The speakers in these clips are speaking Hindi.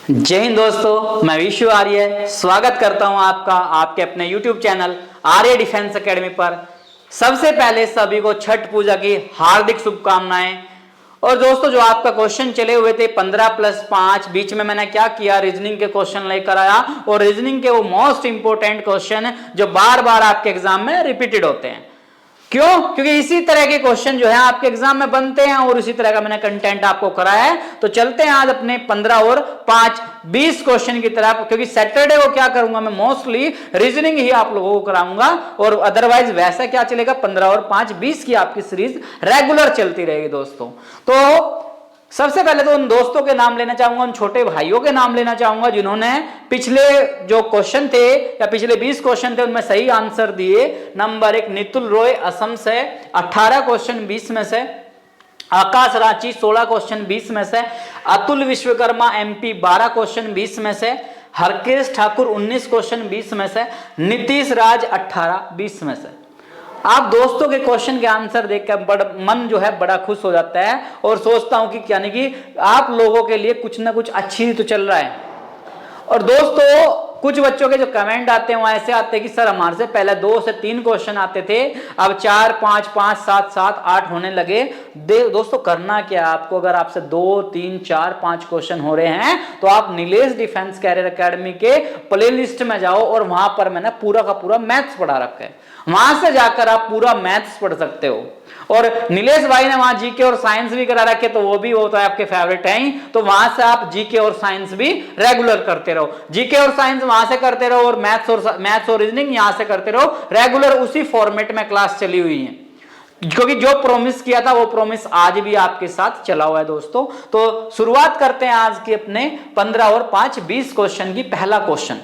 जय हिंद दोस्तों, मैं विशु आर्य स्वागत करता हूं आपका आपके अपने YouTube चैनल आर्य डिफेंस एकेडमी पर। सबसे पहले सभी को छठ पूजा की हार्दिक शुभकामनाएं। और दोस्तों, जो आपका क्वेश्चन चले हुए थे 15+5, बीच में मैंने क्या किया, रीजनिंग के क्वेश्चन लेकर आया। और रीजनिंग के वो मोस्ट इंपोर्टेंट क्वेश्चन जो बार बार आपके एग्जाम में रिपीटेड होते हैं। क्यों? क्योंकि इसी तरह के क्वेश्चन जो है आपके एग्जाम में बनते हैं और इसी तरह का मैंने कंटेंट आपको कराया है। तो चलते हैं आज अपने 15 और 5 20 क्वेश्चन की तरफ, क्योंकि सैटरडे को क्या करूंगा मैं, मोस्टली रीजनिंग ही आप लोगों को कराऊंगा। और अदरवाइज वैसा क्या चलेगा, 15 और 5 20 की आपकी सीरीज रेगुलर चलती रहेगी दोस्तों। तो सबसे पहले तो उन दोस्तों के नाम लेना चाहूंगा, उन छोटे भाइयों के नाम लेना चाहूंगा जिन्होंने पिछले जो क्वेश्चन थे या पिछले 20 क्वेश्चन थे उनमें सही आंसर दिए। नंबर 1 नितुल रॉय असम से 18 क्वेश्चन 20 में से, आकाश रांची 16 क्वेश्चन 20 में से, अतुल विश्वकर्मा MP 12 क्वेश्चन 20 में से, हरकेश ठाकुर 19 क्वेश्चन 20 में से, नीतीश राज 18 20 में से। आप दोस्तों के क्वेश्चन के आंसर देखकर मन जो है बड़ा खुश हो जाता है और सोचता हूं कि यानी कि आप लोगों के लिए कुछ ना कुछ अच्छी तो चल रहा है। और दोस्तों, कुछ बच्चों के जो कमेंट आते हैं वो ऐसे आते हैं कि सर हमारे से पहले 2 से 3 क्वेश्चन आते थे, अब 4 5 5 7 7 8 होने लगे। दोस्तों, करना क्या है आपको, अगर आपसे 2 3 4 5 क्वेश्चन हो रहे हैं तो आप नीलेश डिफेंस कैरियर एकेडमी के प्लेलिस्ट में जाओ और वहां पर मैंने पूरा का पूरा मैथ्स पढ़ा रखा है। वहां से जाकर आप पूरा मैथ्स पढ़ सकते हो। और नीलेश भाई ने वहां जीके और साइंस भी करा रखे, तो वो भी वो तो आपके फेवरेट है ही। तो वहां से आप जीके और साइंस भी रेगुलर करते रहो, जीके और साइंस वहां से करते रहो, और मैथ्स और रीजनिंग यहां से करते रहो। रेगुलर उसी फॉर्मेट में क्लास चली हुई है, क्योंकि जो प्रॉमिस किया था वो प्रॉमिस आज भी आपके साथ चला हुआ है दोस्तों। तो शुरुआत करते हैं आज के अपने 15 और 5 20 क्वेश्चन की। पहला क्वेश्चन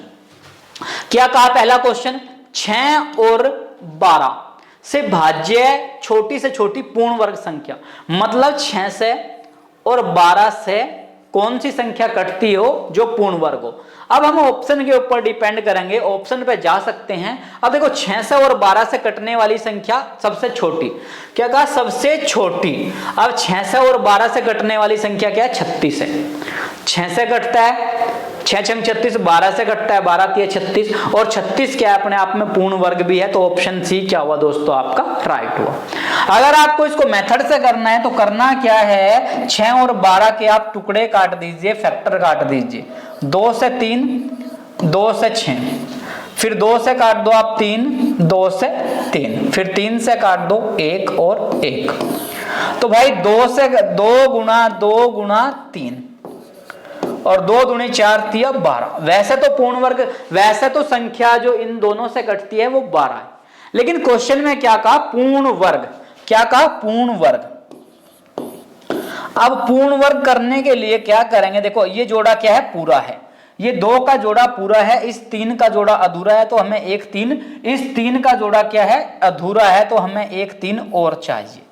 क्या कहा, पहला क्वेश्चन 6 और 12 से भाज्य छोटी से छोटी पूर्ण वर्ग संख्या, मतलब 6 से और 12 से कौन सी संख्या कटती हो जो पूर्ण वर्ग हो। अब हम ऑप्शन के ऊपर डिपेंड करेंगे, ऑप्शन पे जा सकते हैं। अब देखो, 6 से और 12 से कटने वाली संख्या सबसे छोटी, क्या कहा, सबसे छोटी। अब 6 से और 12 से कटने वाली संख्या क्या है, 36 है। 6 से कटता है 6 6 36, 12 से कटता है 12 3 36, और 36 क्या है, अपने आप में पूर्ण वर्ग भी है। तो ऑप्शन सी क्या हुआ दोस्तों, आपका राइट हुआ। अगर आपको इसको मेथड से करना है तो करना क्या है, 6 और 12 के आप टुकड़े काट दीजिए, फैक्टर काट दीजिए। 2 से 3, 2 से 6, फिर 2 से काट दो आप 3, 2 से 3, फिर 3 से काट दो 1 और 1। तो भाई 2 से 2 गुणा 2 गुणा 3 और 2 दूनी 4 3 12। वैसे तो पूर्ण वर्ग, वैसे तो संख्या जो इन दोनों से कटती है वो 12 है, लेकिन क्वेश्चन में क्या कहा, पूर्ण वर्ग। क्या कहा, पूर्ण वर्ग। अब पूर्ण वर्ग करने के लिए क्या करेंगे, देखो ये जोड़ा क्या है, पूरा है। ये 2 का जोड़ा पूरा है, इस 3 का जोड़ा अधूरा है, तो हमें 1 3, इस 3 का जोड़ा क्या है, अधूरा है, तो हमें 1 3 और चाहिए।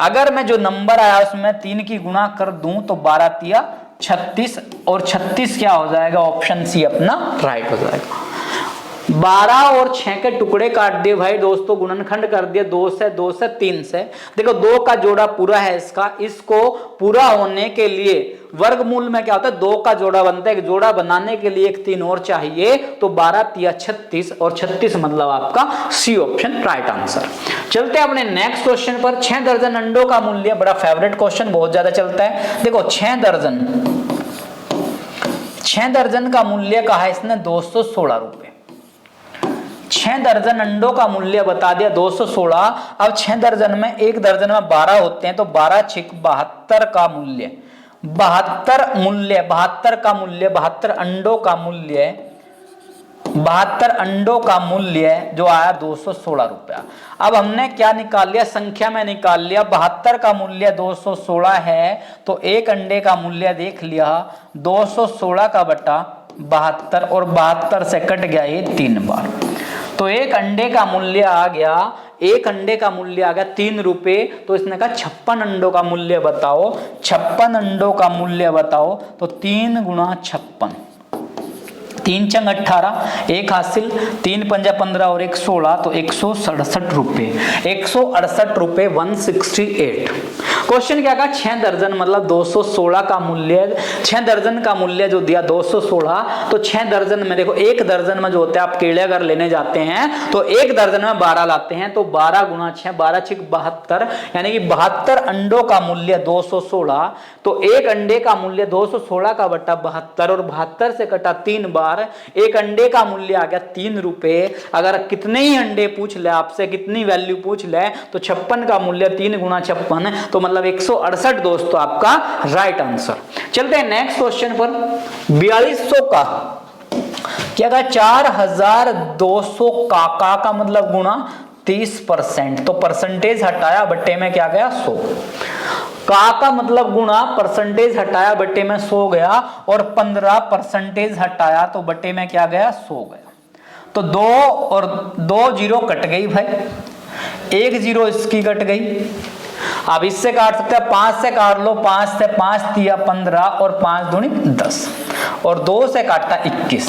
अगर मैं जो नंबर आया उसमें 3 की गुणा कर दूं तो 12 3 36, और 36 क्या हो जाएगा, ऑप्शन सी अपना राइट हो जाएगा। 12 और 6 के टुकड़े काट दिए भाई दोस्तों, गुणनखंड कर दिए 2 से 2 से 3 से। देखो 2 का जोड़ा पूरा है इसका, इसको पूरा होने के लिए वर्गमूल में क्या होता है, 2 का जोड़ा बनता है। एक जोड़ा बनाने के लिए 1 3 और चाहिए, तो 12 3 36, और 36 मतलब आपका सी ऑप्शन राइट आंसर। चलते हैं अपने नेक्स्ट क्वेश्चन पर। 6 दर्जन अंडों का मूल्य, बड़ा फेवरेट क्वेश्चन, बहुत ज्यादा चलता है। देखो 6 दर्जन का मूल्य कहा है इसने 216 रुपए। 6 दर्जन अंडों का मूल्य बता दिया 216। अब 6 दर्जन में, 1 दर्जन में 12 होते हैं, तो 12 6 72 का मूल्य, 72 अंडों का मूल्य, 72 अंडों का मूल्य जो आया 216 रुपया। अब हमने क्या निकाल लिया, संख्या में निकाल लिया। 72 का मूल्य 216 है, तो 1 अंडे का मूल्य देख लिया 216 का बटा 72, और 72 से कट गया ये 3 बार, तो 1 अंडे का मूल्य आ गया, 1 अंडे का मूल्य आ गया 3 रुपए। तो इसने कहा 56 अंडों का मूल्य बताओ, 56 अंडों का मूल्य बताओ। तो 3 गुणा 56, 3 चंग 18, 1 हासिल, 3 पंजा 15 और 1 16, तो 168 रुपए, 168 रुपए 168। क्वेश्चन क्या कहा, 6 दर्जन मतलब 216 का मूल्य, 6 दर्जन का मूल्य जो दिया 216, तो 6 दर्जन में देखो, एक दर्जन में जो होते हैं आप केले अगर लेने जाते हैं तो एक दर्जन में 12 लाते हैं, तो 12 गुना 6, 12 6 72, यानी कि 72 अंडों का मूल्य 216, तो एक अंडे का मूल्य 216 का बट्टा 72, और 72 से कटा 3 बार, एक अंडे का मूल्य आ गया 3 रुपए। अगर कितने ही अंडे पूछ ले आपसे, कितनी वैल्यू पूछ ले, तो 56 का मूल्य 3 गुना 56, तो मतलब 168 दोस्तों आपका राइट आंसर। चलते हैं नेक्स्ट क्वेश्चन पर। 4200 का क्या कहा, 4200 का मतलब गुणा 30%, तो परसेंटेज हटाया बट्टे में क्या गया 100, का मतलब गुणा परसेंटेज हटाया बट्टे में 100 गया, और 15 परसेंटेज हटाया तो बट्टे में क्या गया 100 गया, तो 2 और 2 जीरो कट गई भाई, 1 जीरो इसकी कट गई। अब इससे काट सकते हैं, 5 से काट लो, 5 से 5 दिया 15, और 5 दूनी 10, और 2 से काटा 21,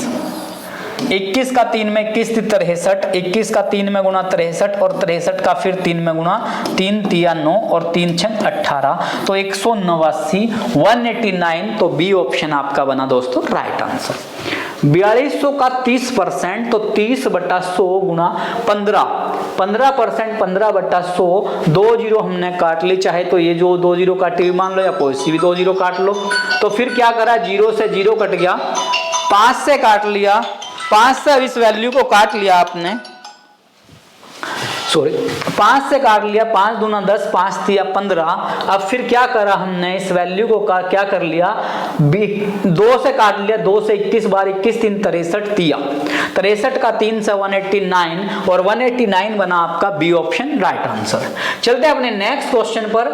21 का 3 में 21 63, 21 का 3 में गुणा 63, और 63 का फिर 3 में गुणा, 3 तिया 9, और 3 छंग 18, तो 189 189, तो बी ऑप्शन आपका बना दोस्तों राइट आंसर। 4200 का 30%, तो 30 बट्टा 100 गुना 15, 15%, 15 बट्टा 100, 2 जीरो हमने काट ली, चाहे तो ये जो 2 जीरो काटी मान लो, या कोई सी भी 2 जीरो काट लो, तो फिर क्या करा, 0 से 0 कट गया, 5 से काट लिया, 5 से इस वैल्यू को काट लिया आपने, सॉरी 5 से काट लिया, 5 दूना 10, 5 दिया 15, अब फिर क्या करा हमने, इस वैल्यू को क्या कर लिया, 2 से काट लिया, 2 से 21 बार 21 3 63 दिया, 63 का 3 से 189, और 189 बना आपका बी ऑप्शन राइट आंसर। चलते हैं अपने नेक्स्ट क्वेश्चन पर।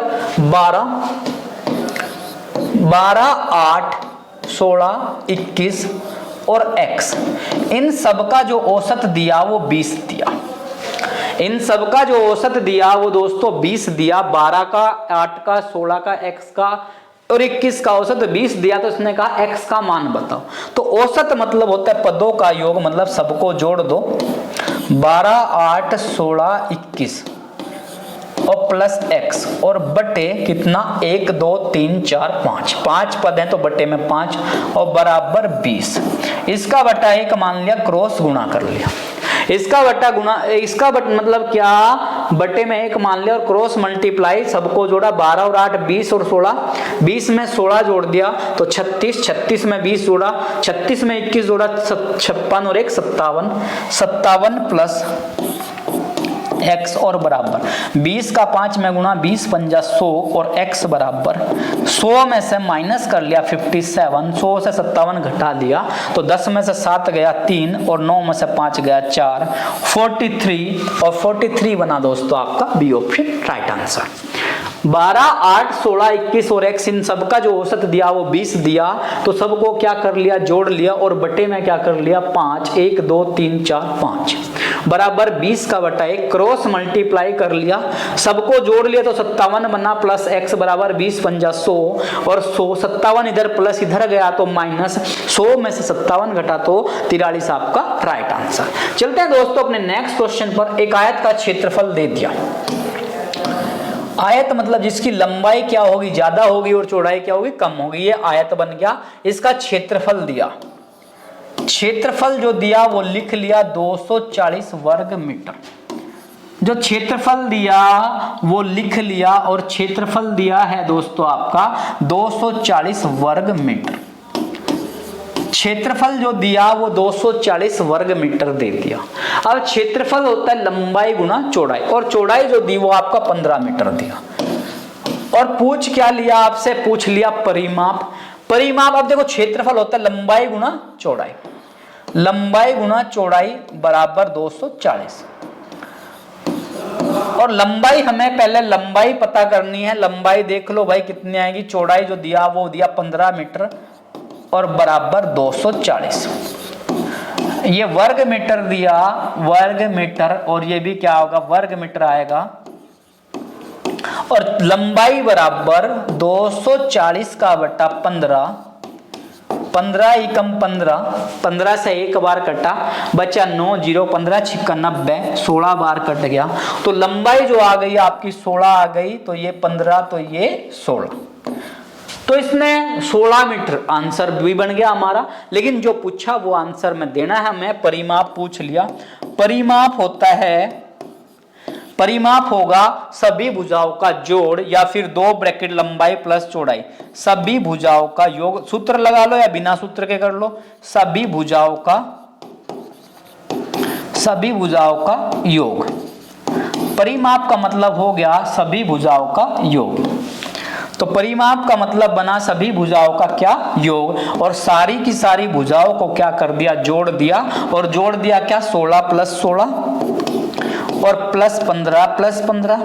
12 8 16 21 और x, इन सबका जो औसत दिया वो 20 दिया, इन सबका जो औसत दिया वो दोस्तों 20 दिया, 12 का 8 का 16 का x का और 21 का औसत 20 दिया, तो इसने कहा x का मान बताओ। तो औसत मतलब होता है पदों का योग, मतलब सबको जोड़ दो, 12 8 16 21 और प्लस x, और बटे कितना 1 2 3 4 5, 5 पद हैं तो बटे में 5, और बराबर 20। इसका बटा 1 मान लिया, क्रॉस गुणा कर लिया, इसका बट्टा गुणा, इसका मतलब क्या, बटे में 1 मान लिया और क्रॉस मल्टीप्लाई, सबको जोड़ा, 12 और 8 20 और 16, 20 में 16 जोड़ दिया तो 36, 36 में 20 जोड़ा, 36 में 21 जोड़ा, 56 और 1 57, 57 प्लस x और बराबर 20 का 5 में गुणा, 20 पंजा 100, और x बराबर 100 में से माइनस कर लिया 57, 100 से 57 घटा दिया तो 10 में से 7 गया 3, और 9 में से 5 गया 4, 43, और 43 बना दोस्तों आपका बी ऑप्शन राइट आंसर। 12 8 16 21 और x, इन सबका जो औसत दिया वो 20 दिया, तो सबको क्या कर लिया, जोड़ लिया, और बटे में क्या कर लिया 5, 1 2 3 4 5 बराबर 20 का बटा 1, क्रॉस मल्टीप्लाई कर लिया, सबको जोड़ लिया तो 57 बना, प्लस x बराबर 20 पंजा 100, और 100 57 इधर प्लस इधर गया तो माइनस, 100 में से 57 घटा तो 43 आपका राइट आंसर। चलते हैं दोस्तों अपने नेक्स्ट क्वेश्चन पर। एक आयत का क्षेत्रफल दे दिया, आयत मतलब जिसकी लंबाई क्या होगी, ज्यादा होगी, और चौड़ाई क्या होगी, कम होगी, ये आयत बन गया। इसका क्षेत्रफल दिया, क्षेत्रफल जो दिया वो लिख लिया 240 वर्ग मीटर, जो क्षेत्रफल दिया वो लिख लिया, और क्षेत्रफल दिया है दोस्तों आपका 240 वर्ग मीटर, क्षेत्रफल जो दिया वो 240 वर्ग मीटर दे दिया। अब क्षेत्रफल होता है लंबाई गुना चौड़ाई, और चौड़ाई जो दी वो आपका 15 मीटर दिया, और पूछ क्या लिया आपसे, पूछ लिया परिमाप, परिमाप। अब देखो क्षेत्रफल होता है लंबाई गुना चौड़ाई, लंबाई गुना चौड़ाई बराबर 240, और लंबाई हमें पहले लंबाई पता करनी है, लंबाई देख लो भाई कितनी आएगी, चौड़ाई जो दिया वो दिया 15 मीटर और बराबर 240, ये वर्ग मीटर दिया, वर्ग मीटर, और ये भी क्या होगा वर्ग मीटर आएगा, और लंबाई बराबर 240 का बटा 15 15 एकम 15, 15 से एक बार कटा, बचा 9, 0, 15 छिक्का 90, 16 बार कट गया। तो लंबाई जो आ गई आपकी 16 आ गई, तो ये 15 तो ये 16, तो इसने 16 मीटर आंसर भी बन गया हमारा। लेकिन जो पूछा वो आंसर में देना है, मैं परिमाप पूछ लिया। परिमाप होता है, परिमाप होगा सभी भुजाओं का जोड़ या फिर 2 ब्रैकेट लंबाई प्लस चौड़ाई, सभी भुजाओं का योग। सूत्र लगा लो या बिना सूत्र के कर लो, सभी भुजाओं का योग। परिमाप का मतलब हो गया सभी भुजाओं का योग। तो परिमाप का मतलब बना सभी भुजाओं का क्या योग, और सारी की सारी भुजाओं को क्या कर दिया, जोड़ दिया। और जोड़ दिया क्या, 16 प्लस 16 और प्लस 15 प्लस 15,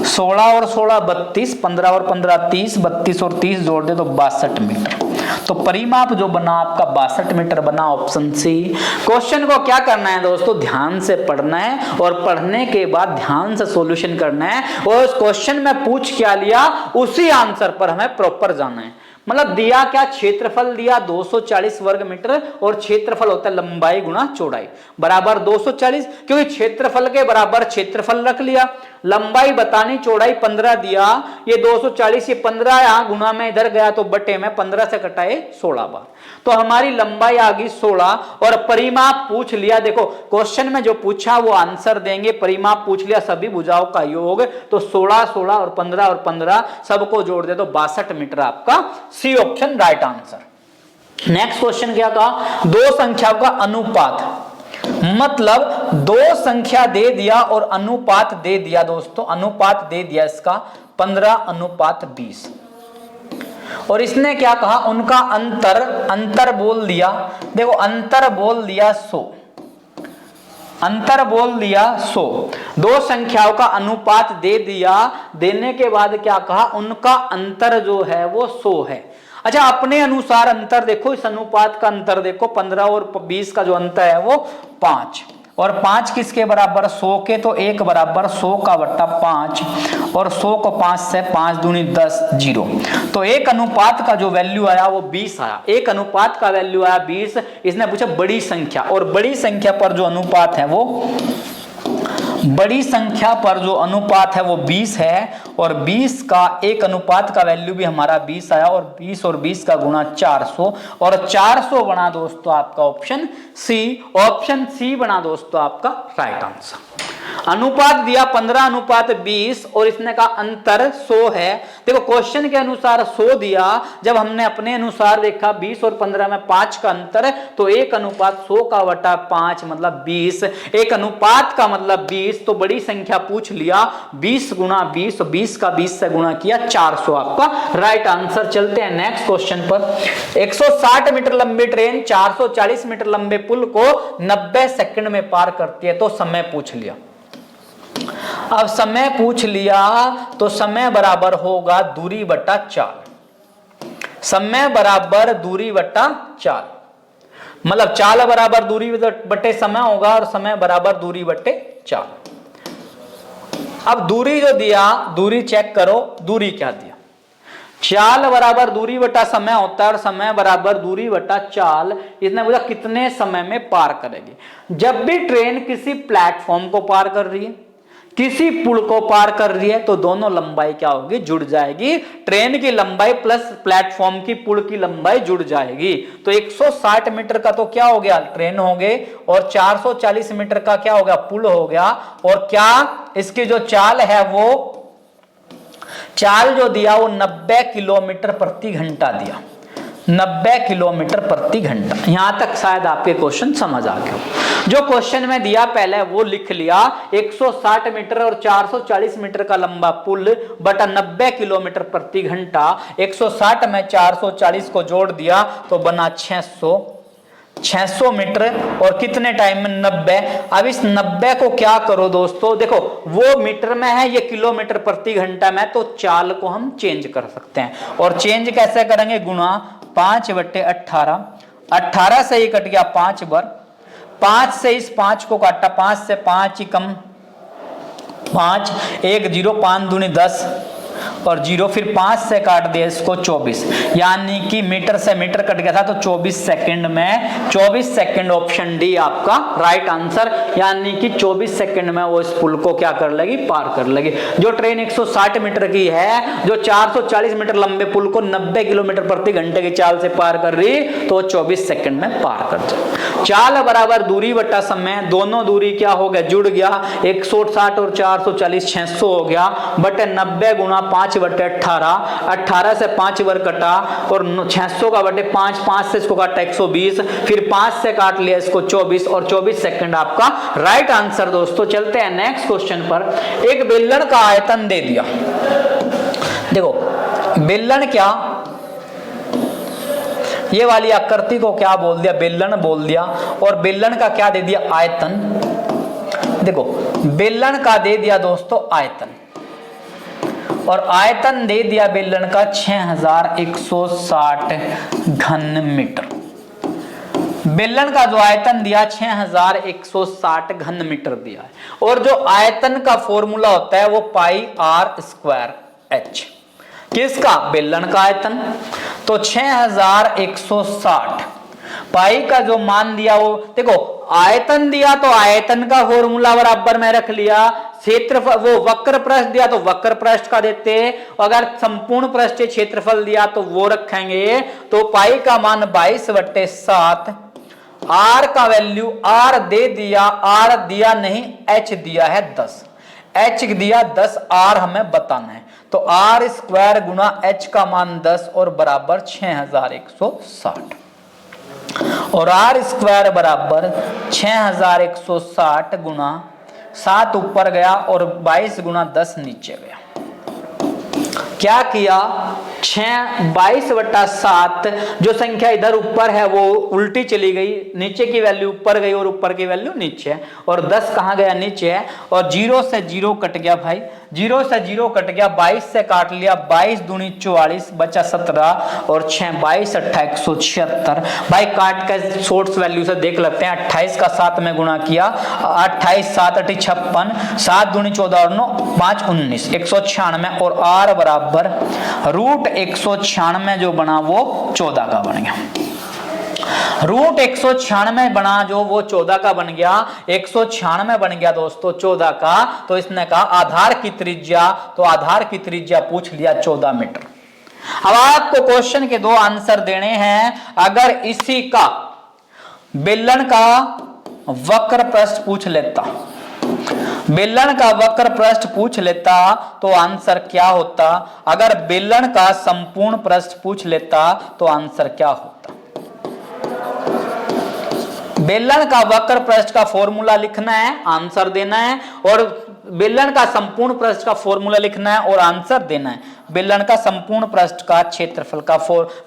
16 और 16 32, 15 और 15 30, 32 और 30 जोड़ दे तो 62 मीटर। तो परिमाप जो बना आपका 62 मीटर बना, ऑप्शन सी। क्वेश्चन को क्या करना है दोस्तों, ध्यान से पढ़ना है और पढ़ने के बाद ध्यान से सॉल्यूशन करना है। और उस क्वेश्चन में पूछ क्या लिया, उसी आंसर पर हमें प्रॉपर जाना है। मतलब दिया क्या, क्षेत्रफल दिया 240 वर्ग मीटर, और क्षेत्रफल होता है लंबाई गुणा चौड़ाई बराबर 240, क्योंकि क्षेत्रफल के बराबर क्षेत्रफल रख लिया। लंबाई बतानी, चौड़ाई 15 दिया, ये 240, ये 15 यहां गुणा में इधर गया तो बटे में 15 से कटाए 16 बार, तो हमारी लंबाई आ गई 16। और परिमाप पूछ लिया, देखो क्वेश्चन में जो पूछा वो आंसर देंगे। परिमाप पूछ लिया सभी भुजाओं का योग, तो 16 16 और 15 सबको जोड़ दे तो 62 मीटर आपका C option right answer. Next question क्या कहा, दो संख्याओं का अनुपात, मतलब दो संख्या दे दिया और अनुपात दे दिया दोस्तों, अनुपात दे दिया इसका 15:20, और इसने क्या कहा, उनका अंतर बोल दिया। देखो अंतर बोल दिया 100, अंतर बोल दिया 100। दो संख्याओं का अनुपात दे दिया, देने के बाद क्या कहा, उनका अंतर जो है वो 100 है। अच्छा, अपने अनुसार अंतर देखो, इस अनुपात का अंतर देखो, 15 और 20 का जो अंतर है वो 5, और 5 किसके बराबर, 100 के, तो 1 बराबर 100 का बट्टा 5, और 100 को 5 से 5 दूनी 10 0, तो एक अनुपात का जो वैल्यू आया वो 20 आया। एक अनुपात का वैल्यू आया 20। इसने पूछा बड़ी संख्या, और बड़ी संख्या पर जो अनुपात है वो, बड़ी संख्या पर जो अनुपात है वो 20 है, और 20 का एक अनुपात का वैल्यू भी हमारा 20 आया, और 20 और 20 का गुणा 400, और 400 बना दोस्तों आपका ऑप्शन सी। ऑप्शन सी बना दोस्तों आपका राइट आंसर। अनुपात दिया 15:20, और इसने कहा अंतर 100 है। देखो क्वेश्चन के अनुसार 100 दिया, जब हमने अपने अनुसार देखा 20 और 15 में 5 का अंतर है, तो 1:100 का बटा 5 मतलब 20, एक अनुपात का मतलब 20, तो बड़ी संख्या पूछ लिया 20 गुणा 20, 20 का 20 से गुणा किया 400 आपका राइट आंसर। चलते हैं नेक्स्ट क्वेश्चन पर। 160 मीटर लंबी ट्रेन 440 मीटर लंबे पुल को 90 सेकंड में पार करती है, तो समय पूछ लिया। अब समय पूछ लिया तो समय बराबर होगा दूरी बटा चाल, समय बराबर दूरी बटा चाल, मतलब चाल बराबर दूरी बटे समय होगा, और समय बराबर दूरी बटे चाल। अब दूरी जो दिया, दूरी चेक करो, दूरी क्या दिया, चाल बराबर दूरी बटा समय होता है, और समय बराबर दूरी बटा चाल। इसने बोला कितने समय में पार करेगी। जब भी ट्रेन किसी प्लेटफॉर्म को पार कर रही है, किसी पुल को पार कर रही है, तो दोनों लंबाई क्या होगी, जुड़ जाएगी। ट्रेन की लंबाई प्लस प्लेटफॉर्म की पुल की लंबाई जुड़ जाएगी, तो 160 मीटर का तो क्या हो गया, ट्रेन हो गए, और 440 मीटर का क्या हो गया, पुल हो गया। और क्या इसकी जो चाल है वो, चाल जो दिया वो 90 किलोमीटर प्रति घंटा दिया, 90 किलोमीटर प्रति घंटा। यहां तक शायद आपके क्वेश्चन समझ आ गए। जो क्वेश्चन में दिया पहले वो लिख लिया, 160 मीटर और 440 मीटर का लंबा पुल बटा 90 किलोमीटर प्रति घंटा। 160 में 440 को जोड़ दिया तो बना 600 मीटर, और कितने टाइम में, 90। अब इस 90 को क्या करो दोस्तों, देखो वो मीटर में है, ये किलोमीटर प्रति घंटा में, तो चाल को हम चेंज कर सकते हैं। और चेंज कैसे करेंगे, गुणा 5/18, 18 से ही कट गया 5 बार, 5 से इस 5 को काटा, 5 से 5 ही कम 5, 1 0, 5 दूनी 10, और 0 फिर 5 से काट दिया इसको 24, यानी कि मीटर से मीटर कट गया था तो 24 सेकंड में, 24 सेकंड ऑप्शन डी आपका राइट आंसर, यानी कि 24 सेकंड में वो इस पुल को क्या कर लेगी, पार कर लेगी। जो ट्रेन 160 मीटर की है, जो 440 मीटर लंबे पुल को 90 किलोमीटर प्रति घंटे की चाल से पार कर रही, तो 24 सेकंड में पार कर जाए। चाल बराबर दूरी बटा समय, दोनों दूरी क्या हो गया, जुड़ गया, 160 और 440 600 हो गया, बटे 90 गुना 5 बटे 18, 18 से 5 वर्ग कटा और 600 का बटे 5, 5 से इसको काटा 120, फिर 5 से काट लिया इसको 24 और 24 सेकंड आपका राइट आंसर। दोस्तों चलते हैं नेक्स्ट क्वेश्चन पर। एक बेलन का आयतन दे दिया, देखो बेलन क्या, ये वाली आकृति को क्या बोल दिया, बेलन बोल दिया, और बेलन का क्या दे दिया, आयतन। देखो बेलन का दे दिया दोस्तों आयतन, और आयतन दे दिया बेलन का 6160 घन मीटर। बेलन का जो आयतन दिया 6160 घन मीटर दिया है, और जो आयतन का फॉर्मूला होता है वो पाई आर स्क्वायर एच। किसका, बेलन का आयतन। तो 6160 पाई का जो मान दिया वो, देखो आयतन दिया तो आयतन का फॉर्मूला बराबर में रख लिया, क्षेत्रफल वो वक्र पृष्ठ दिया तो वक्र पृष्ठ का देते, अगर संपूर्ण पृष्ठीय क्षेत्रफल दिया तो वो रखेंगे। तो पाई का मान 22/7, आर का वैल्यू आर दे दिया, आर दिया नहीं एच दिया है 10, एच दिया 10, आर हमें बताना है। तो आर स्क्वायर गुना एच का मान 10 और बराबर 6160, और आर स्क्वायर बराबर 6160 गुना 7 ऊपर गया और 22 गुना 10 नीचे गया। क्या किया, 22/7, जो संख्या इधर ऊपर है वो उल्टी चली गई, नीचे की वैल्यू ऊपर गई और ऊपर की वैल्यू नीचे है, और 10 कहां गया, नीचे है, और 0 से 0 कट गया भाई, 0 से 0 कट गया, 22 से काट लिया, 22 दूनी 44 बचा 17 और 6 22 8 176। भाई काट कर सोर्स वैल्यू से देख लेते हैं, 28 का 7 में गुणा किया, 28 7 8 56, 7 दूनी 14 और 9 5 19, 196, और आर बराबर रूट 196 जो बना वो 14 का बन गया। रूट 196 बना जो वो 14 का बन गया, 196 बन गया दोस्तों 14 का। तो इसने कहा आधार की त्रिज्या, तो आधार की त्रिज्या पूछ लिया 14 मीटर। अब आपको क्वेश्चन के 2 आंसर देने हैं। अगर इसी का बेलन का वक्र पृष्ठ पूछ लेता, बेलन का वक्र पृष्ठ पूछ लेता तो आंसर क्या होता, अगर बेलन का संपूर्ण पृष्ठ पूछ लेता तो आंसर क्या होता। बेलन का वक्र पृष्ठ का फॉर्मूला लिखना है, आंसर देना है, और बेलन का संपूर्ण पृष्ठ का फॉर्मूला लिखना है और आंसर देना है। बेलन का संपूर्ण पृष्ठ का क्षेत्रफल का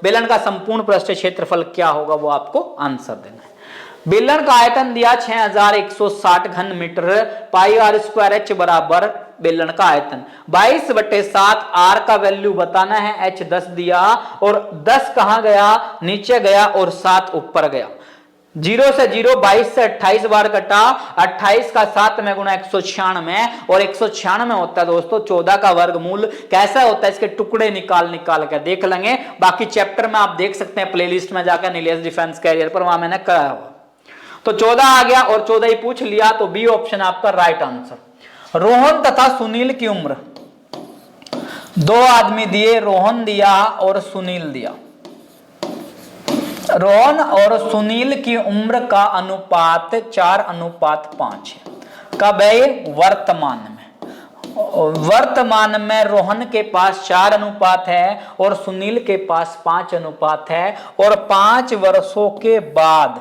बेलन का संपूर्ण पृष्ठ क्षेत्रफल क्या होगा वो आपको आंसर देना है। बेलन का आयतन दिया 6160 घन metre, pi r square h बराबर बेलन का आयतन 22/7, आर का वैल्यू बताना है, एच 10 दिया, और 10 कहां गया, नीचे गया, और 7 ऊपर गया। 0 से 0 22 से 28 बार कटा, 28 का 7 में गुना 196, और 196 होता है दोस्तों 14 का वर्गमूल। कैसा होता है, इसके टुकड़े निकाल के देख लेंगे, बाकी चैप्टर में आप देख सकते हैं प्लेलिस्ट में जाकर नीलेश डिफेंस कैरियर पर, वहां मैंने कराया हुआ। तो 14 आ गया और 14 ही पूछ लिया, तो बी ऑप्शन आपका राइट आंसर। रोहन तथा सुनील की उम्र, 2 आदमी दिए, रोहन दिया और सुनील दिया। रोहन और सुनील की उम्र का अनुपात 4:5 है। कब है, वर्तमान में। वर्तमान में रोहन के पास 4 अनुपात है और सुनील के पास 5 अनुपात है, और 5 वर्षों के बाद,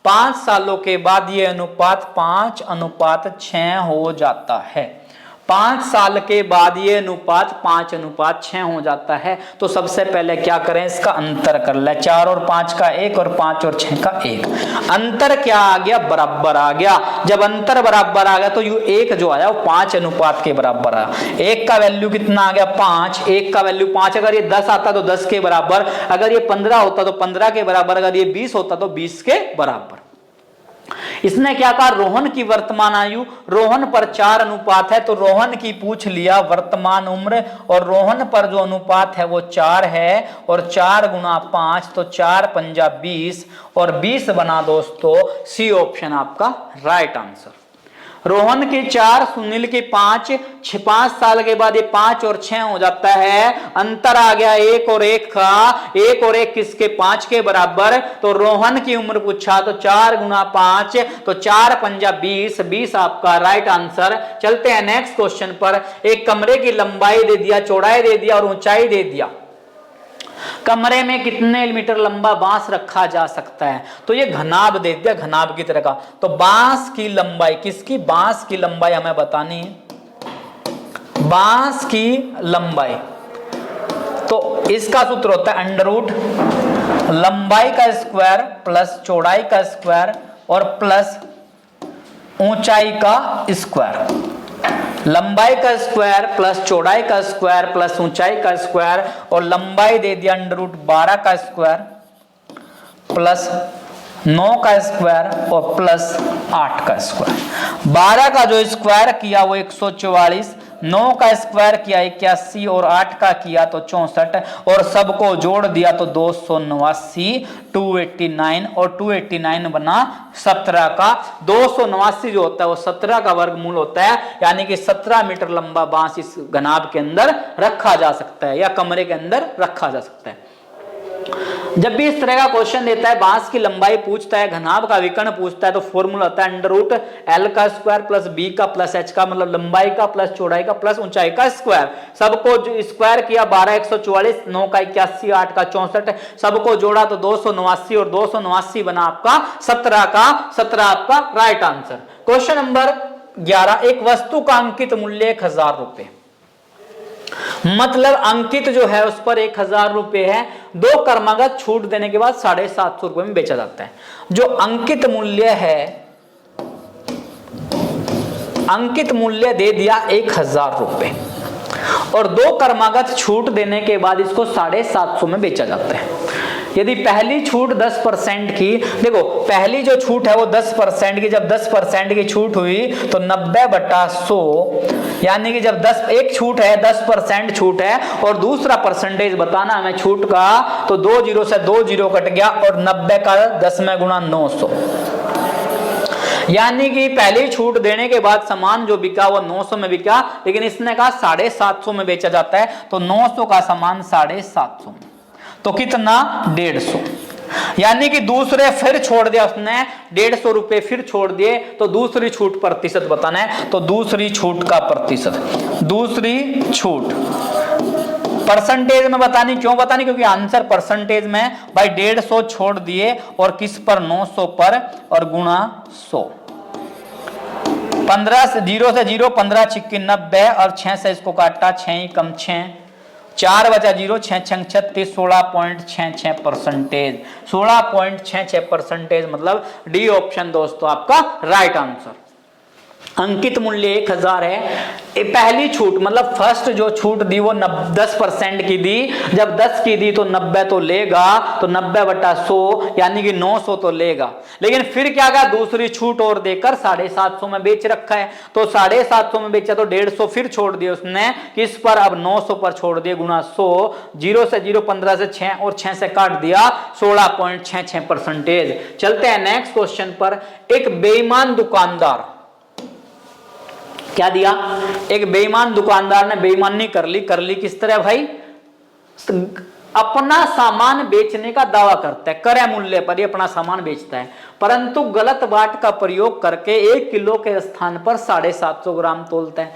5 सालों के बाद ये अनुपात 5:6 हो जाता है। 5 साल के बाद ये अनुपात 5:6 हो जाता है। तो सबसे पहले क्या करें, इसका अंतर कर ले, 4 और 5 का 1 और 5 और 6 का 1। अंतर क्या आ गया, बराबर आ गया। जब अंतर बराबर आ गया तो यू 1 जो आया वो 5 अनुपात के बराबर आया। 1 का वैल्यू कितना आ गया, 5, 1 का वैल्यू 5। अगर ये 10 आता तो 10 के बराबर, अगर ये 15 होता तो 15 के बराबर, अगर ये 20 होता तो 20 के बराबर। इसने क्या कहा, रोहन की वर्तमान आयु, रोहन पर 4 अनुपात है तो रोहन की पूछ लिया वर्तमान उम्र, और रोहन पर जो अनुपात है वो 4 है, और 4 गुना 5 तो 4 पंजा 20, और 20 बना दोस्तों सी ऑप्शन आपका राइट आंसर। रोहन के 4, सुनील के 5, 5 साल के बाद ये 5 और 6 हो जाता है, अंतर आ गया 1 और 1 का, 1 और 1 किसके, 5 के बराबर। तो रोहन की उम्र पूछा तो 4 गुना 5 तो 4 पंजा 20, 20 आपका राइट आंसर। चलते हैं नेक्स्ट क्वेश्चन पर। एक कमरे की लंबाई दे दिया, चौड़ाई दे दिया और ऊंचाई दे दिया। कमरे में कितने मीटर लंबा बांस रखा जा सकता है, तो ये घनाभ दे दिया, घनाभ की तरह का। तो बांस की लंबाई, किसकी, बांस की लंबाई हमें बतानी है, बांस की लंबाई। तो इसका सूत्र होता है अंडर रूट लंबाई का स्क्वायर प्लस चौड़ाई का स्क्वायर और प्लस ऊंचाई का स्क्वायर। लंबाई का स्क्वायर प्लस चौड़ाई का स्क्वायर प्लस ऊंचाई का स्क्वायर, और लंबाई दे दिया अंडर रूट 12 का स्क्वायर प्लस 9 का स्क्वायर और प्लस 8 का स्क्वायर। 12 का जो स्क्वायर किया वो 144, 9 का स्क्वायर किया 81 और 8 का किया तो 64, और सबको जोड़ दिया तो 289, 289 और 289 बना 17 का। 289 जो होता है वो 17 का वर्गमूल होता है, यानी कि 17 मीटर लंबा बांस इस घनाभ के अंदर रखा जा सकता है या कमरे के अंदर रखा जा सकता है। जब भी इस तरह का क्वेश्चन देता है, बांस की लंबाई पूछता है, घनाभ का विकर्ण पूछता है, तो फॉर्मूला होता है अंडर रूट एल का स्क्वायर प्लस बी का प्लस एच का, मतलब लंबाई का प्लस चौड़ाई का प्लस ऊंचाई का स्क्वायर। सबको जो स्क्वायर किया 12 144, 9 का 81, 8 का 64, सबको जोड़ा तो 289 और 289 बना आपका 17 का 17 आपका राइट आंसर। क्वेश्चन नंबर 11, एक वस्तु का अंकित मूल्य 1000 रुपए, मतलब अंकित जो है उस पर 1000 रुपए है, 2 क्रमागत छूट देने के बाद 750 रुपए में बेचा जाता है। जो अंकित मूल्य है, अंकित मूल्य दे दिया 1000 रुपए और 2 क्रमागत छूट देने के बाद इसको 750 में बेचा जाता है। यदि पहली छूट 10% की, देखो पहली जो छूट है वो 10% की, जब 10% की छूट हुई तो 90/100, यानी कि जब 10 एक छूट है 10% छूट है और दूसरा परसेंटेज बताना हमें छूट का, तो 2 जीरो से 2 जीरो कट गया और 90 का 10 में गुणा 900, यानी कि पहली छूट देने के बाद सामान जो बिका वो 900 में बिका, लेकिन इसने कहा 750 में बेचा जाता है, तो 900 का सामान 750, तो कितना 150, यानी कि दूसरे फिर छोड़ दिया उसने 150 रुपए फिर छोड़ दिए, तो दूसरी छूट प्रतिशत बताना है। तो दूसरी छूट का प्रतिशत, दूसरी छूट परसेंटेज में बतानी, क्यों बतानी, क्योंकि आंसर परसेंटेज में भाई 150 छोड़ दिए और किस पर 900 पर और गुणा 100। 15 से 0 से 0, 15 छिक्की 90 और 6 से इसको काटा, 6 ही कम 6, 4 बचा 0, 6 6 36, 16.66%, 16.66%, मतलब डी ऑप्शन दोस्तों आपका राइट आंसर। अंकित मूल्य 1000 है, पहली छूट मतलब फर्स्ट जो छूट दी वो 10% की दी, जब 10 की दी तो 90 तो लेगा, तो 90/100 यानी कि 900 तो लेगा, लेकिन फिर क्या कहा, दूसरी छूट और देकर 750 में बेच रखा है, तो 750 में बेचा तो 150 फिर छोड़ दिए उसने, किस पर, अब 900 पर छोड़ दिए, गुणा 100, 0 से 0, 15 से 6 और 6 से काट दिया, 16.66%। चलते हैं नेक्स्ट क्वेश्चन पर। एक बेईमान दुकानदार, क्या दिया, एक बेईमान दुकानदार ने बेईमानी कर ली किस तरह भाई, अपना सामान बेचने का दावा करता है, क्रय मूल्य पर ही अपना सामान बेचता है, परंतु गलत बाट का प्रयोग करके 1 किलो के स्थान पर 750 ग्राम तोलता है।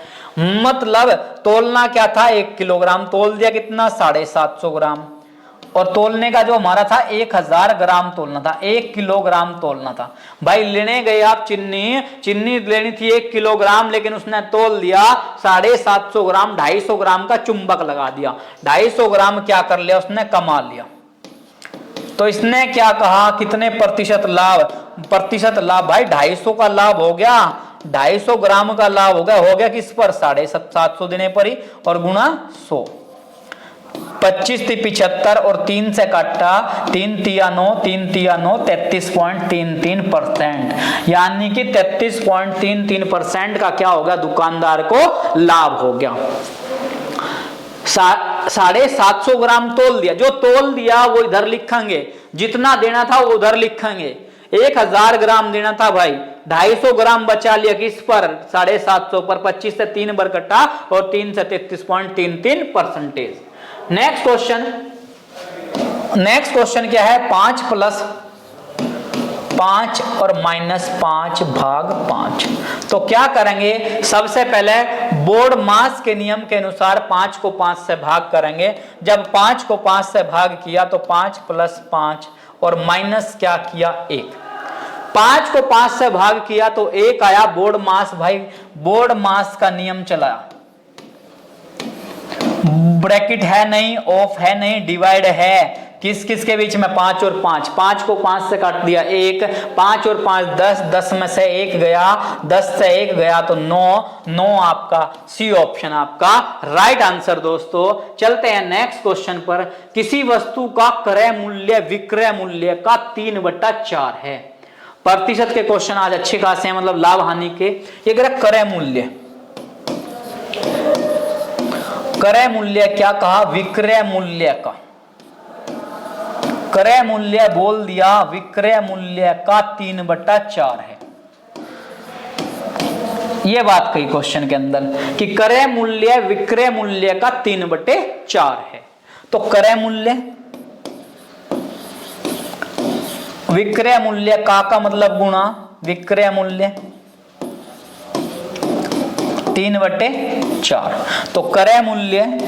मतलब तोलना क्या था, 1 किलोग्राम तोल दिया, कितना 750 ग्राम, और तोलने का जो हमारा था 1000 ग्राम तोलना था, 1 किलोग्राम तोलना था। भाई लेने गए आप चीनी लेनी थी 1 किलोग्राम, लेकिन उसने तोल दिया 750 ग्राम, 250 ग्राम का चुंबक लगा दिया, 250 ग्राम क्या कर लिया उसने, कमा लिया। तो इसने क्या कहा, कितने प्रतिशत लाभ, प्रतिशत लाभ, भाई 250 का लाभ हो गया, 250 ग्राम का लाभ हो गया किस पर, 750 देने पर ही और गुणा 100। 25 × 75 और 3 से काटा, 3 तिया 9, 3 तिया 9, 33.33%, यानी कि 33.33% का क्या हो गया, दुकानदार को लाभ हो गया। 750 ग्राम तोल दिया, जो तोल दिया वो इधर लिखेंगे, जितना देना था वो उधर लिखेंगे। 1000 ग्राम देना था भाई, 250 ग्राम बचा लिया, किस पर, 750 पर, 25 से 3 बार कटा और 3 से 33.33%। नेक्स्ट क्वेश्चन क्या है, 5 + 5 और -5 भाग 5। तो क्या करेंगे, सबसे पहले बोर्ड मास के नियम के अनुसार 5 को 5 से भाग करेंगे। जब 5 को 5 से भाग किया तो 5 + 5 और माइनस क्या किया, 1। 5 को 5 से भाग किया तो 1 आया बोर्ड मास। भाई बोर्ड मास का नियम चला, ब्रैकेट है नहीं, ऑफ है नहीं, डिवाइड है। किस किस के बीच में, 5 और 5। 5 को 5 से काट दिया 1, 5 और 5 10, 10 में से 1 गया, 10 से 1 गया तो 9 आपका सी ऑप्शन आपका राइट आंसर। दोस्तों चलते हैं नेक्स्ट क्वेश्चन पर। किसी वस्तु का क्रय मूल्य विक्रय मूल्य का 3/4 है। प्रतिशत के क्वेश्चन आज अच्छे खासे हैं, मतलब लाभ हानि के। ये क्रय मूल्य, क्रय मूल्य क्या कहा, विक्रय मूल्य का। क्रय मूल्य बोल दिया, विक्रय मूल्य का 3/4 है। यह बात कही क्वेश्चन के अंदर कि क्रय मूल्य विक्रय मूल्य का 3/4 है। तो क्रय मूल्य विक्रय मूल्य का मतलब गुणा विक्रय मूल्य 3/4। तो क्रय मूल्य,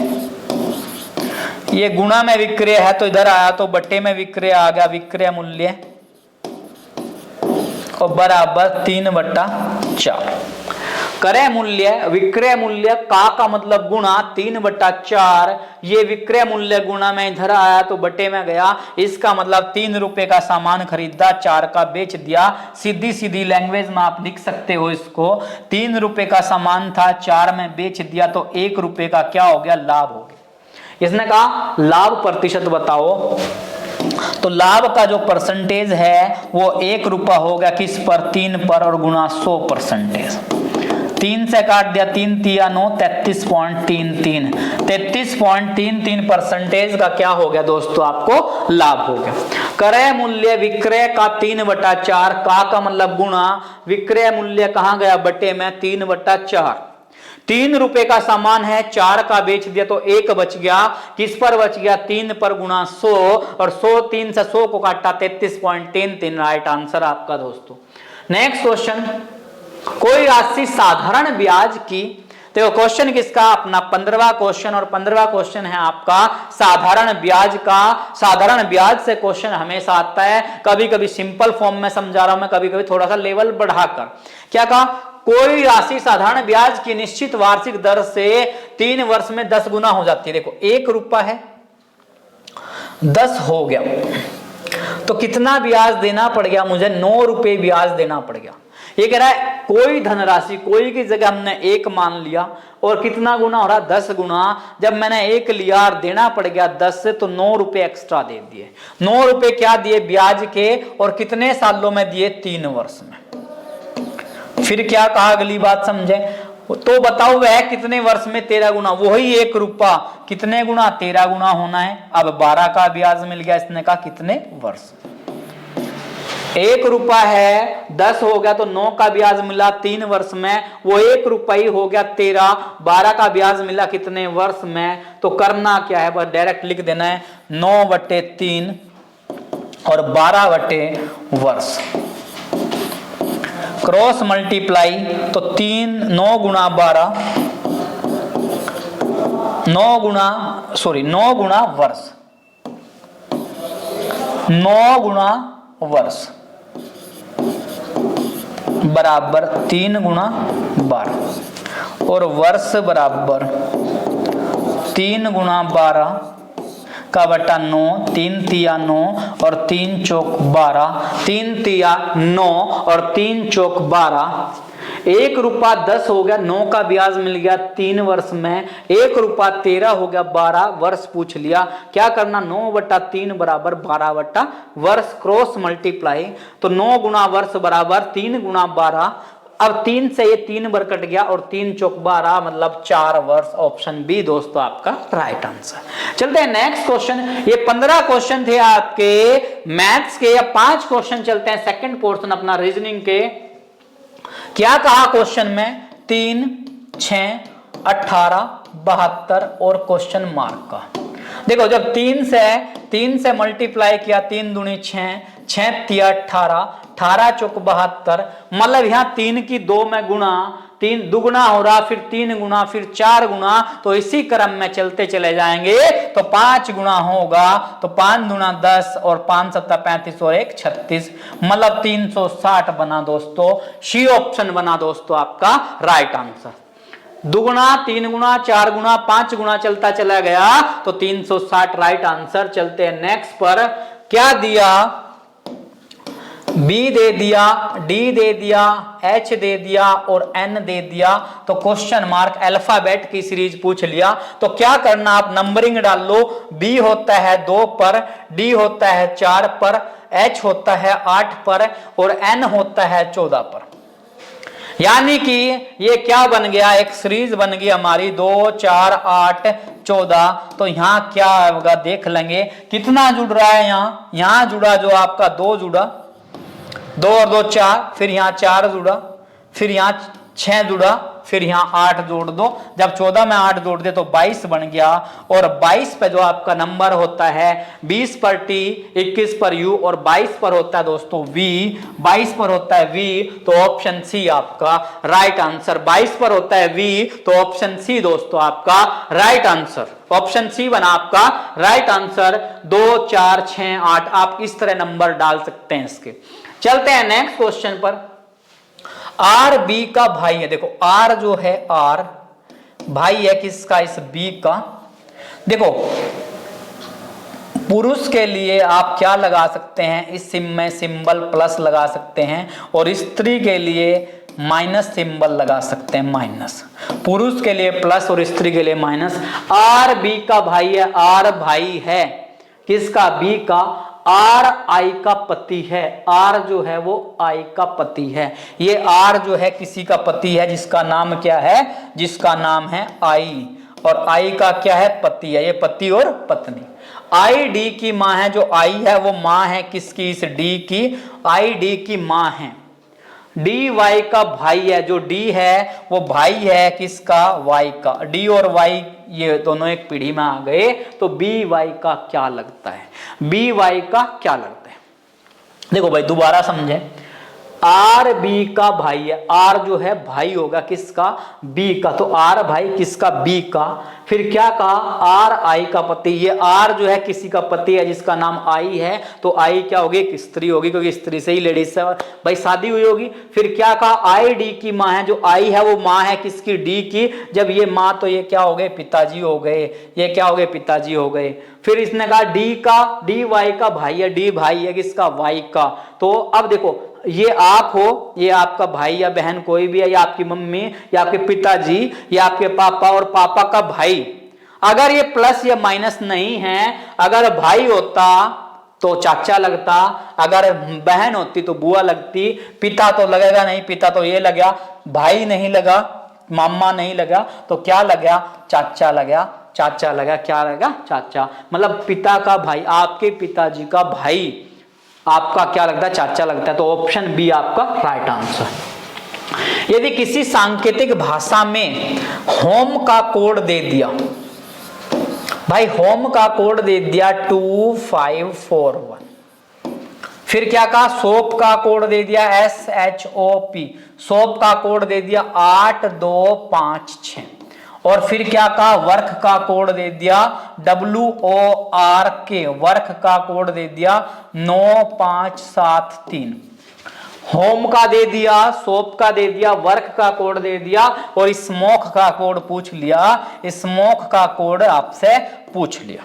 ये गुणा में विक्रय है तो इधर आया तो बट्टे में विक्रय आ गया, विक्रय मूल्य और बराबर 3/4। क्रय मूल्य विक्रय मूल्य का मतलब गुणा 3/4। ये विक्रय मूल्य गुणा में इधर आया तो बटे में गया। इसका मतलब 3 रुपए का सामान खरीदा, 4 का बेच दिया। सीधी सीधी लैंग्वेज में आप लिख सकते हो इसको, 3 रुपए का सामान था, 4 में बेच दिया तो 1 रुपए का क्या हो गया, लाभ हो गया। इसने कहा लाभ प्रतिशत बताओ, तो लाभ का जो परसेंटेज है वो 1 रुपया हो गया, किस पर, 3 पर, और गुणा 100%। 3 से काट दिया, 3 तिया 9, 33.33, 33.33% का क्या हो गया दोस्तों, आपको लाभ हो गया। क्रय मूल्य विक्रय का 3/4, का मतलब गुणा, विक्रय मूल्य कहां गया, बटे में 3/4। 3 रुपए का सामान है, 4 का बेच दिया तो 1 बच गया, किस पर बच गया, 3 पर, गुणा 100, और 100 3 से 100 को काटा 33.33, राइट आंसर आपका दोस्तों। नेक्स्ट क्वेश्चन, कोई राशि साधारण ब्याज की, देखो क्वेश्चन किसका, अपना 15वां क्वेश्चन, और 15वां क्वेश्चन है आपका साधारण ब्याज का। साधारण ब्याज से क्वेश्चन हमेशा आता है, कभी कभी सिंपल फॉर्म में समझा रहा हूं मैं, कभी कभी थोड़ा सा लेवल बढ़ाकर। क्या कहा, कोई राशि साधारण ब्याज की निश्चित वार्षिक दर से 3 वर्ष में 10 गुना हो जाती है। देखो 1 रुपया है, 10 हो गया तो कितना ब्याज देना पड़ गया मुझे, 9 रुपए ब्याज देना पड़ गया। ये कह रहा है कोई धनराशि, कोई की जगह हमने 1 मान लिया और कितना गुना हो रहा, 10 गुना। जब मैंने 1 लिया और देना पड़ गया 10 से, तो 9 रुपए एक्स्ट्रा दे दिए। 9 रुपए क्या दिए, ब्याज के, और कितने सालों में दिए, 3 वर्ष में। फिर क्या कहा, अगली बात समझे, तो बताओ वह कितने वर्ष में 13 गुना, वही 1 रुपया कितने गुना, 13 गुना होना है। अब 12 का ब्याज मिल गया, इसने कहा कितने वर्ष, 1 रुपया है, 10 हो गया तो 9 का ब्याज मिला 3 वर्ष में, वो 1 रुपया हो गया 13, 12 का ब्याज मिला कितने वर्ष में। तो करना क्या है, बस डायरेक्ट लिख देना है 9/3 और 12/वर्ष, क्रॉस मल्टीप्लाई, तो 9 गुणा 12, 9 गुणा वर्ष, 9 गुणा वर्ष बराबर 3 गुणा 12, और वर्ष बराबर 3 गुणा 12 का बटा 9, 3 तिया 9 और 3 चौक 12, 3 तिया 9 और 3 चौक 12। 1 रुपया 10 हो गया, 9 का ब्याज मिल गया 3 वर्ष में, 1 रुपया 13 हो गया 12 वर्ष पूछ लिया। क्या करना, 9/3 बराबर 12 वर्ष, क्रॉस मल्टीप्लाई, तो 9 गुना वर्ष बराबर 3 गुना 12। अब 3 से ये 3 बार कट गया और 3 चौक 12 मतलब 4 वर्ष। ऑप्शन बी दोस्तों आपका राइट आंसर। चलते हैं नेक्स्ट क्वेश्चन। ये 15 क्वेश्चन थे आपके मैथ्स के, या 5 क्वेश्चन चलते हैं सेकंड पोर्शन अपना रीजनिंग के। क्या कहा क्वेश्चन में, 3, 6, 18, 72 और क्वेश्चन मार्क का। देखो जब 3 से मल्टीप्लाई किया, 3 दूनी 6, 6 तिया 18, 18 चौक 72, मतलब यहाँ 3 की 2 में गुणा, 3 दुगुना हो रहा, फिर 3 गुना, फिर 4 गुना, तो इसी क्रम में चलते चले जाएंगे तो 5 गुना होगा, तो 5 दूना 10 और 5 7 35 और 1 36, मतलब 360 बना दोस्तों। सी ऑप्शन बना दोस्तों आपका राइट आंसर। दुगुना, 3 गुना, 4 गुना, 5 गुना चलता चला गया तो 360 राइट आंसर। चलते हैं नेक्स्ट पर। क्या दिया, बी दे दिया, डी दे दिया, एच दे दिया और एन दे दिया, तो क्वेश्चन मार्क अल्फाबेट की सीरीज पूछ लिया। तो क्या करना, आप नंबरिंग डाल लो। बी होता है 2 पर, डी होता है 4 पर, एच होता है 8 पर और एन होता है 14 पर। यानी कि ये क्या बन गया, एक सीरीज बन गई हमारी 2, 4, 8, 14। तो यहाँ क्या होगा देख लेंगे कितना जुड़ रहा है। यहाँ जुड़ा जो आपका 2 जुड़ा, 2 और 2 4, फिर यहाँ 4 जुड़ा, फिर यहाँ 6 जुड़ा, फिर यहाँ 8 जोड़ दो। जब 14 में 8 जोड़ दे तो 22 बन गया। और 22 पे जो आपका नंबर होता है, 20 पर टी, 21 पर यू और 22 पर होता है दोस्तों वी, 22 पर होता है वी, तो ऑप्शन सी आपका राइट आंसर। 22 पर होता है वी, तो ऑप्शन सी दोस्तों आपका राइट आंसर। ऑप्शन सी बना आपका राइट आंसर। 2, 4, 6, 8 आप इस तरह नंबर डाल सकते हैं इसके। चलते हैं नेक्स्ट क्वेश्चन पर। आर बी का भाई है। देखो आर जो है, आर भाई है किसका, इस बी का। देखो पुरुष के लिए आप क्या लगा सकते हैं, इस सिम में सिंबल प्लस लगा सकते हैं, और स्त्री के लिए माइनस सिंबल लगा सकते हैं, माइनस। पुरुष के लिए प्लस और स्त्री के लिए माइनस। आर बी का भाई है, आर भाई है किसका, बी का। आर आई का पति है, आर जो है वो आई का पति है। ये आर जो है किसी का पति है, जिसका नाम क्या है, जिसका नाम है आई, और आई का क्या है, पति है। ये पति और पत्नी। आई डी की माँ है, जो आई है वो माँ है किसकी, इस डी की, आई डी की माँ है। डी वाई का भाई है, जो डी है वो भाई है किसका, वाई का। डी और वाई ये दोनों एक पीढ़ी में आ गए, तो बी वाई का क्या लगता है, बी वाई का क्या लगता है। देखो भाई दोबारा समझे, आर बी का भाई है, आर जो है भाई होगा किसका, बी का, तो आर भाई किसका, बी का। फिर क्या कहा, आर आई का पति। ये आर जो है किसी का पति है जिसका नाम आई है, तो आई क्या होगी, एक स्त्री होगी, क्योंकि स्त्री से ही लेडीज से भाई शादी हुई होगी। फिर क्या कहा, आई डी की माँ है, जो आई है वो माँ है किसकी, डी की। जब ये माँ, तो ये क्या हो गए, पिताजी हो गए, ये क्या हो गए, पिताजी हो गए। फिर इसने कहा डी का, डी वाई का भाई है, डी भाई है किसका, वाई का। तो अब देखो ये आप हो, ये आपका भाई या बहन कोई भी है, या आपकी मम्मी या आपके पिताजी या आपके पापा और पापा का भाई। अगर ये प्लस या माइनस नहीं है, अगर भाई होता तो चाचा लगता, अगर बहन होती तो बुआ लगती, पिता तो लगेगा नहीं, पिता तो ये लगा, भाई नहीं लगा, मामा नहीं लगा, तो क्या लगा, चाचा लगा, चाचा लगा, क्या लगा, चाचा। मतलब पिता का भाई, आपके पिताजी का भाई आपका क्या लगता है, चाचा लगता है, तो ऑप्शन बी आपका राइट आंसर। यदि किसी सांकेतिक भाषा में होम का कोड दे दिया, भाई होम का कोड दे दिया 2541, फिर क्या कहा, सोप का कोड दे दिया SHOP, सोप का कोड दे दिया 8256, और फिर क्या कहा, वर्क का कोड दे दिया WORK, वर्क का कोड दे दिया 9573। होम का दे दिया, सोप का दे दिया, वर्क का कोड दे दिया, और स्मोक का कोड पूछ लिया, स्मोक का कोड आपसे पूछ लिया।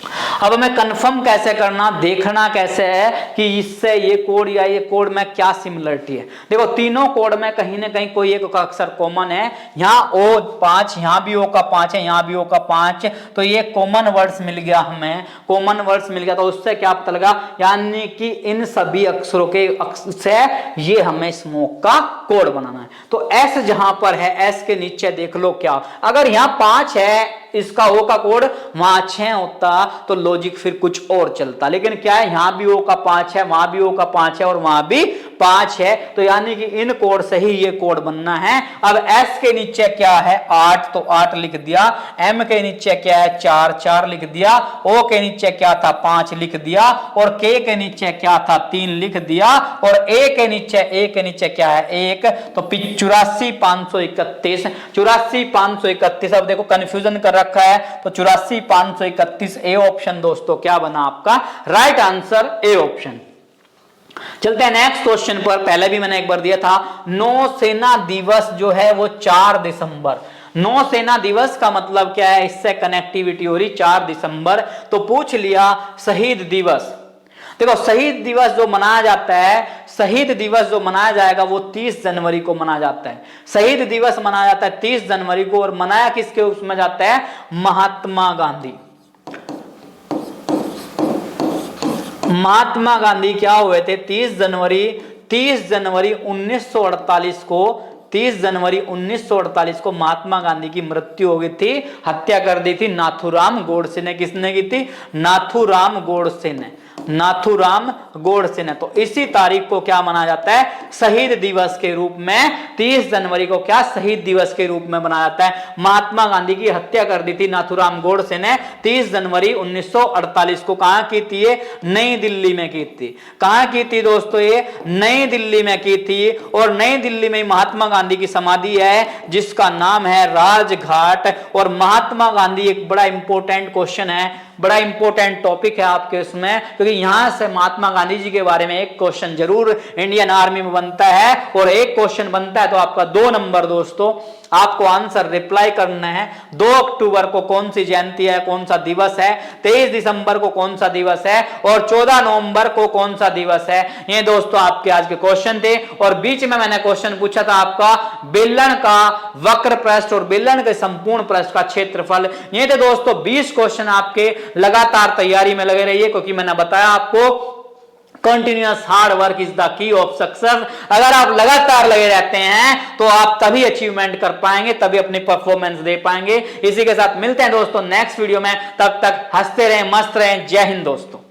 अब हमें कंफर्म कैसे करना, देखना कैसे है कि इससे ये कोड या ये कोड में क्या सिमिलरिटी है। देखो तीनों कोड में कहीं ना कहीं कोई एक अक्षर कॉमन है। यहाँ ओ 5, यहाँ भी ओ का 5 है, यहाँ भी ओ का 5, तो ये कॉमन वर्ड्स मिल गया, हमें कॉमन वर्ड्स मिल गया। तो उससे क्या पता लगा, यानी कि इन सभी अक्षरों के से ये हमें स्मोक का कोड बनाना है। तो एस जहां पर है, एस के नीचे देख लो क्या, अगर यहाँ 5 है इसका ओ का कोड, वहां 6 होता तो लॉजिक फिर कुछ और चलता, लेकिन क्या है यहां भी ओ का 5 है, वहां भी ओ का 5 है और वहां भी 5 है, तो यानी कि इन कोड से ही ये कोड बनना है। अब एस के नीचे क्या है 8, तो 8 लिख दिया। एम के नीचे क्या है 4, 4 लिख दिया। ओ के नीचे क्या था 5 लिख दिया। और के नीचे क्या था 3 लिख दिया। और ए के नीचे क्या है 1, तो 84 531, 84 531। अब देखो कंफ्यूजन कर रखा है, तो 84 531 ए ऑप्शन दोस्तों क्या बना आपका राइट आंसर, ए ऑप्शन। चलते हैं नेक्स्ट क्वेश्चन पर। पहले भी मैंने एक बार दिया था, नौसेना दिवस जो है वो 4 दिसंबर। नौसेना दिवस का मतलब क्या है, इससे कनेक्टिविटी हो रही 4 दिसंबर। तो पूछ लिया शहीद दिवस। देखो शहीद दिवस जो मनाया जाता है, शहीद दिवस जो मनाया जाएगा वो 30 जनवरी को मनाया जाता है। शहीद दिवस मनाया जाता है 30 जनवरी को, और मनाया किसके उसमें जाता है, महात्मा गांधी। महात्मा गांधी क्या हुए थे 30 जनवरी 1948 को, 30 जनवरी 1948 को महात्मा गांधी की मृत्यु हो गई थी, हत्या कर दी थी नाथूराम गोडसे ने। किसने की थी, नाथूराम गोडसे ने, नाथूराम गोडसे ने। तो इसी तारीख को क्या मनाया जाता है, शहीद दिवस के रूप में। 30 जनवरी को क्या शहीद दिवस के रूप में मनाया जाता है। महात्मा गांधी की हत्या कर दी थी नाथूराम गोडसे ने 30 जनवरी 1948 को। कहां की थी ये, नई दिल्ली में की थी। कहां की थी दोस्तों, ये नई दिल्ली में की थी। और नई दिल्ली में महात्मा गांधी की समाधि है जिसका नाम है राजघाट। और महात्मा गांधी एक बड़ा इंपॉर्टेंट क्वेश्चन है, बड़ा इंपॉर्टेंट टॉपिक है आपके उसमें, क्योंकि यहां से महात्मा गांधी जी के बारे में एक क्वेश्चन जरूर इंडियन आर्मी में बनता है। और एक क्वेश्चन बनता है तो आपका 2 नंबर दोस्तों, आपको आंसर रिप्लाई करना है। 2 अक्टूबर को कौन सी जयंती है, कौन सा दिवस है, 23 दिसंबर को कौन सा दिवस है, और 14 नवंबर को कौन सा दिवस है। ये दोस्तों आपके आज के क्वेश्चन थे। और बीच में मैंने क्वेश्चन पूछा था आपका बेलन का वक्र पृष्ठ और बेलन के संपूर्ण पृष्ठ का क्षेत्रफल। ये थे दोस्तों 20 क्वेश्चन आपके। लगातार तैयारी में लगे रहिए, क्योंकि मैंने बताया आपको continuous hard work is the key of success. अगर आप लगातार लगे रहते हैं तो आप तभी अचीवमेंट कर पाएंगे, तभी अपनी परफॉर्मेंस दे पाएंगे। इसी के साथ मिलते हैं दोस्तों नेक्स्ट वीडियो में, तब तक हंसते रहें, मस्त रहें। जय हिंद दोस्तों।